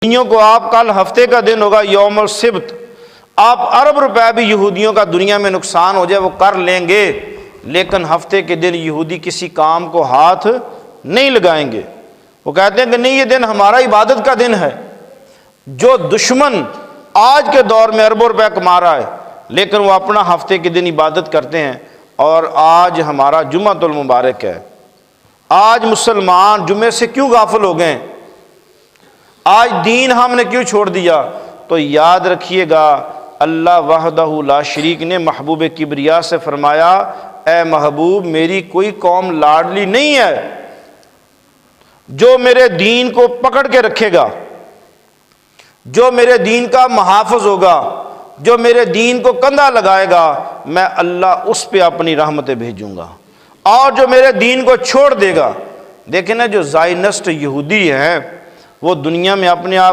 یہودیوں کو آپ کل ہفتے کا دن ہوگا یوم السبت، آپ ارب روپے بھی یہودیوں کا دنیا میں نقصان ہو جائے وہ کر لیں گے، لیکن ہفتے کے دن یہودی کسی کام کو ہاتھ نہیں لگائیں گے۔ وہ کہتے ہیں کہ نہیں، یہ دن ہمارا عبادت کا دن ہے۔ جو دشمن آج کے دور میں اربوں روپے کما رہا ہے لیکن وہ اپنا ہفتے کے دن عبادت کرتے ہیں، اور آج ہمارا جمعۃ المبارک ہے۔ آج مسلمان جمعے سے کیوں غافل ہو گئے؟ آج دین ہم نے کیوں چھوڑ دیا؟ تو یاد رکھیے گا، اللہ وحدہ لا شریک نے محبوب کبریا سے فرمایا، اے محبوب میری کوئی قوم لاڈلی نہیں ہے، جو میرے دین کو پکڑ کے رکھے گا، جو میرے دین کا محافظ ہوگا، جو میرے دین کو کندھا لگائے گا، میں اللہ اس پہ اپنی رحمتیں بھیجوں گا، اور جو میرے دین کو چھوڑ دے گا۔ دیکھیں نا، جو زائنسٹ یہودی ہیں وہ دنیا میں اپنے آپ